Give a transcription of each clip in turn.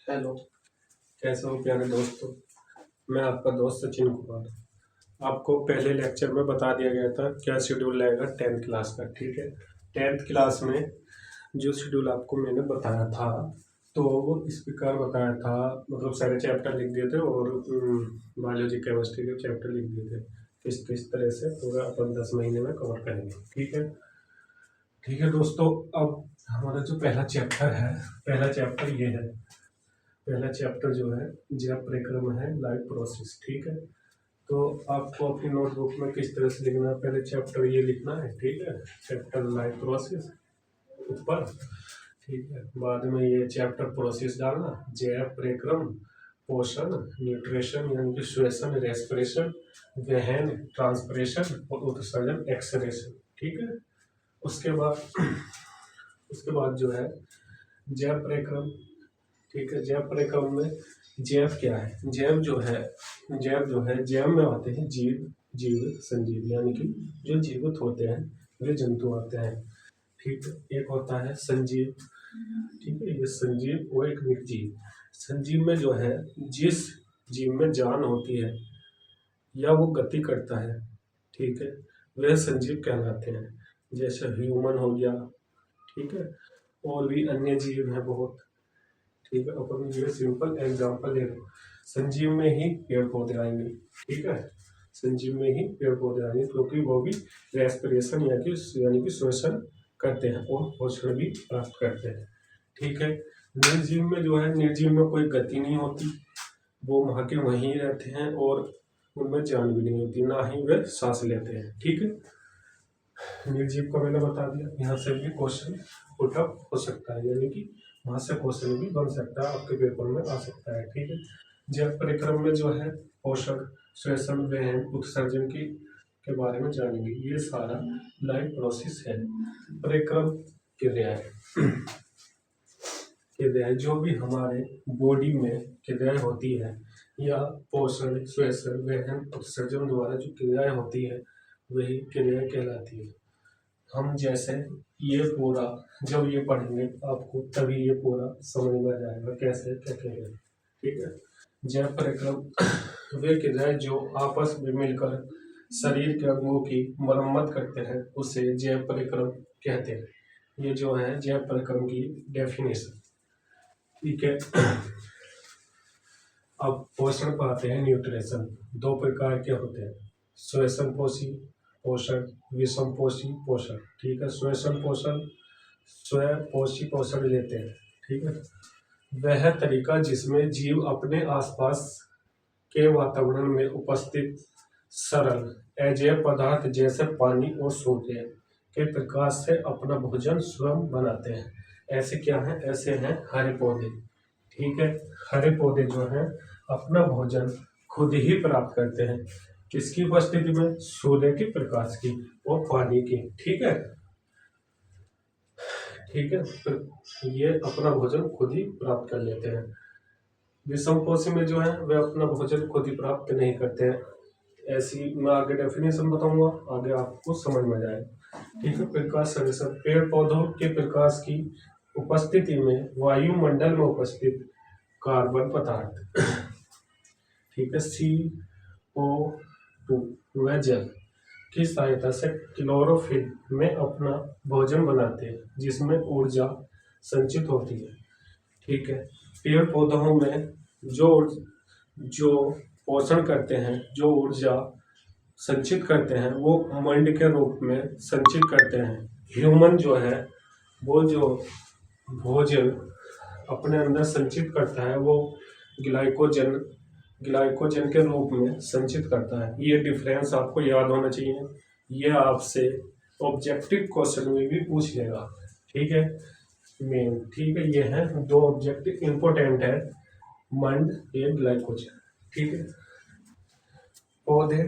Hello. कैसे हो प्यारे दोस्तों। मैं आपका दोस्त सचिन कुमार। आपको पहले लेक्चर में बता दिया गया था क्या शेड्यूल रहेगा 10th क्लास का। ठीक है, 10th क्लास में जो शेड्यूल आपको मैंने बताया था तो वो इस प्रकार बताया था। मतलब सारे चैप्टर लिख दिए थे और बायोलॉजी केमिस्ट्री के चैप्टर लिख दिए थे किस किस तरह से पूरा अपन 10 महीने में कवर करेंगे। ठीक है, ठीक है दोस्तों। अब हमारा जो पहला चैप्टर है, पहला चैप्टर ये है। पहला चैप्टर जो है जैव परिक्रम है, लाइफ प्रोसेस। ठीक है, तो आपको अपनी नोटबुक में किस तरह से लिखना है, पहले चैप्टर ये लिखना है। ठीक है, चैप्टर लाइफ प्रोसेस ऊपर। ठीक है, बाद में ये चैप्टर प्रोसेस डालना, जैव परिक्रम, पोषण, न्यूट्रिशन यानी कि श्वसन, रेस्पिरेशन, वहन, ट्रांसपिरेशन और उत्सर्जन, एक्सरेशन। ठीक है, उसके बाद उसके बाद जो है जैव परिक्रम। ठीक है, जैव परिक्रम में जैव क्या है? जैव में आते हैं जीव, जीव संजीव यानी कि जो जीवित होते हैं वे जंतु आते हैं। ठीक है, एक होता है संजीव। ठीक है, ये संजीव और एक निर्जीव। संजीव में जो है जिस जीव में जान होती है या वो गति करता है, ठीक है, वह संजीव कहलाते हैं। जैसे ह्यूमन हो गया। ठीक है, और भी अन्य जीव हैं बहुत। ठीक है, अपन ये सिंपल एग्जांपल ले रहे हैं। संजीव में ही पेड़ पौधे आएंगे। ठीक है, संजीव में ही पेड़ पौधे आएंगे क्योंकि वो भी रेस्पिरेशन यानी कि श्वसन करते हैं और पोषण भी प्राप्त करते हैं। ठीक है, निर्जीव में जो है, निर्जीव में कोई गति नहीं होती, वो वहाँ के वहीं रहते हैं और उनमें जान भी नहीं होती, ना ही वे सांस लेते हैं। ठीक है, निर्जीव को मैंने बता दिया। यहाँ से भी क्वेश्चन पुटअप हो सकता है, यानी कि वहां से क्वेश्चन भी बन सकता है, आपके पेपर में आ सकता है। ठीक है, जैव परिक्रम में जो है पोषण, श्वसन, वहन, उत्सर्जन की के बारे में जानेंगे। ये सारा लाइफ प्रोसेस है। परिक्रम क्रियाएं क्रियाएं जो भी हमारे बॉडी में क्रियाएं होती है या पोषण, श्वसन, वहन, उत्सर्जन द्वारा जो क्रियाएं होती है वही क्रियाएं कहलाती है। हम जैसे ये पूरा जब ये पढ़ेंगे आपको तभी ये पूरा समझ में आ जाएगा कैसे क्या कह रहे हैं। ठीक है, जैव परिक्रम वे क्रियाएं जो आपस में मिलकर शरीर के अंगों की मरम्मत करते हैं उसे जैव परिक्रम कहते हैं। ये जो है जैव परिक्रम की डेफिनेशन। ठीक है, अब पोषण पर आते हैं। न्यूट्रिशन दो प्रकार के होते हैं, श्वसन पोषी पोषण, विषम पोषी पोषण। ठीक है, श्वसन पोषण स्वयं पोषी पोषण लेते हैं। ठीक है, वह तरीका जिसमें जीव अपने आसपास के वातावरण में उपस्थित सरल अजेय पदार्थ जैसे पानी और सूर्य के प्रकाश से अपना भोजन स्वयं बनाते हैं। ऐसे क्या है? ऐसे हैं हरे पौधे। ठीक है, हरे पौधे जो हैं अपना भोजन खुद ही प्राप्त करते हैं। किसकी उपस्थिति में? सूर्य के प्रकाश की और पानी की। ठीक है, ठीक है, तो ये अपना भोजन खुद ही प्राप्त कर लेते हैं। विषमपोषी में जो है वे अपना भोजन खुद ही प्राप्त नहीं करते हैं। ऐसी मैं आगे डेफिनेशन बताऊंगा, आगे आपको समझ में जाएगा। ठीक है, प्रकाश संश्लेषण पेड़ पौधों के प्रकाश की उपस्थिति में वायुमंडल में उपस्थित कार्बन पदार्थ, ठीक है, CO2 व जल की सहायता से क्लोरोफिल में अपना भोजन बनाते हैं जिसमें ऊर्जा संचित होती है। ठीक है, पेड़ पौधों में जो जो पोषण करते हैं, जो ऊर्जा संचित करते हैं वो मंड के रूप में संचित करते हैं। ह्यूमन जो है वो जो भोजन अपने अंदर संचित करता है वो ग्लाइकोजन ग्लाइकोजन के रूप में संचित करता है। ये डिफरेंस आपको याद होना चाहिए, ये आपसे ऑब्जेक्टिव क्वेश्चन में भी पूछ लेगा। ठीक है, मेन। ठीक है, ये है दो ऑब्जेक्टिव इंपॉर्टेंट है, मंड एंड ग्लाइकोजन। ठीक है, पौधे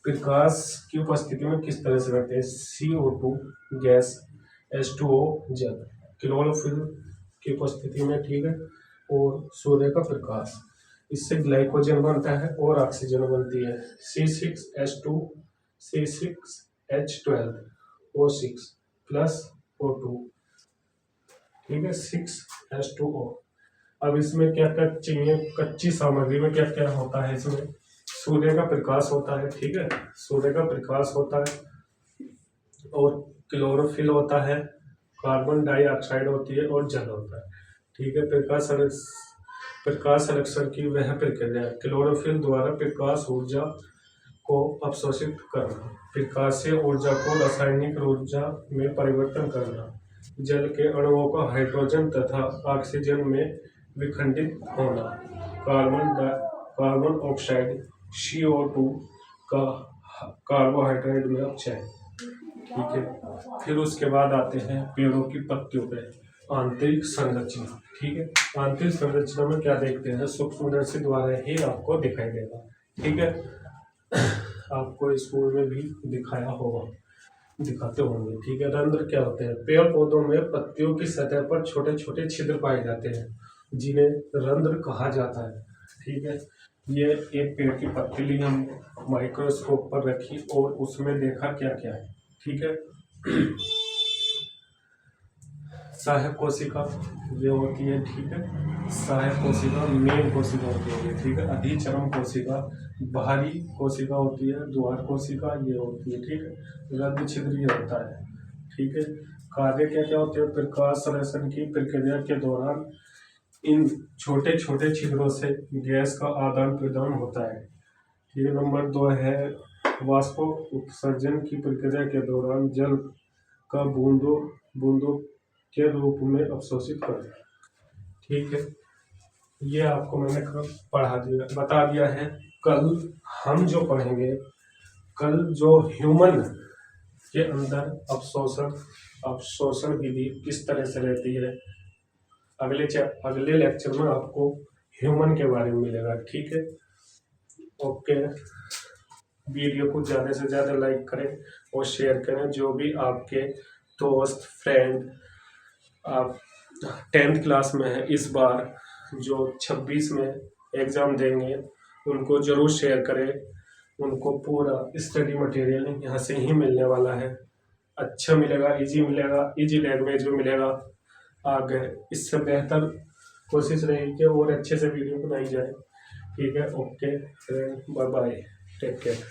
प्रकाश की उपस्थिति में किस तरह से रहते हैं? CO2 गैस, H2O जल, क्लोरोफिल की उपस्थिति में। ठीक है, और सूर्य का प्रकाश, इससे ग्लाइकोजन बनता है और ऑक्सीजन बनती है। C6H2 C6H12O6 plus O2। ठीक है, 6H2O अब इसमें क्या क्या चाहिए, कच्ची सामग्री में क्या क्या होता है, इसमें सूर्य का प्रकाश होता है, ठीक है, सूर्य का प्रकाश होता है, और क्लोरोफिल होता है, कार्बन डाइऑक्साइड होती है, और जल होता है, ठीक है। प्रकाश संरक्षण की वह प्रक्रिया है क्लोरोफिल द्वारा प्रकाश ऊर्जा को अवशोषित करना, प्रकाशीय ऊर्जा को रासायनिक ऊर्जा में परिवर्तन करना, जल के अणुओं का हाइड्रोजन तथा ऑक्सीजन में विखंडित होना, कार्बन ऑक्साइड CO2 का कार्बोहाइड्रेट में अपचय, ठीक है। फिर उसके बाद आते हैं पेड़ों की पत्तियों पे, आंतरिक संरचना, ठीक है। आंतरिक संरचना में क्या देखते हैं, सूक्ष्मदर्शी द्वारा ही आपको दिखाई देगा, ठीक है। आपको स्कूल में भी दिखाया होगा, दिखाते होंगे, ठीक है। रंध्र क्या होते हैं, पेड़ पौधों में पत्तियों की सतह पर छोटे छोटे छिद्र पाए जाते हैं जिन्हें रंध्र कहा जाता है, ठीक है। ये एक पेड़ की पत्ती ली हमने, माइक्रोस्कोप पर रखी और उसमें देखा क्या क्या है, ठीक है। सहायक कोशिका ये होती है, ठीक है। सहायक कोशिका मेन कोशिका होती है, ठीक है। अधिचरम कोशिका बाहरी कोशिका होती है, द्वार कोशिका ये होती है, ठीक है। रंध्र छिद्र ये होता है, ठीक है। कार्य क्या क्या होते हैं, प्रकाश संश्लेषण की प्रक्रिया के दौरान इन छोटे छोटे छिद्रों से गैस का आदान प्रदान होता है, ठीक है। नंबर 2 है वाष्प उत्सर्जन की प्रक्रिया के दौरान जल का बूंदों के रूप में अवशोषित करना, ठीक है। ये आपको मैंने बता दिया है। कल हम जो पढ़ेंगे, कल जो ह्यूमन के अंदर अवशोषण विधि किस तरह से रहती है, अगले लेक्चर में आपको ह्यूमन के बारे में मिलेगा, ठीक है। ओके, वीडियो को ज़्यादा से ज़्यादा लाइक करें और शेयर करें। जो भी आपके दोस्त फ्रेंड आप 10th क्लास में है, इस बार जो 26 में एग्ज़ाम देंगे उनको ज़रूर शेयर करें। उनको पूरा स्टडी मटेरियल यहाँ से ही मिलने वाला है, अच्छा मिलेगा, इजी लैंग्वेज में मिलेगा। आगे इससे बेहतर कोशिश रहेगी कि और अच्छे से वीडियो बनाई जाए, ठीक है। Okay, bye bye, take care.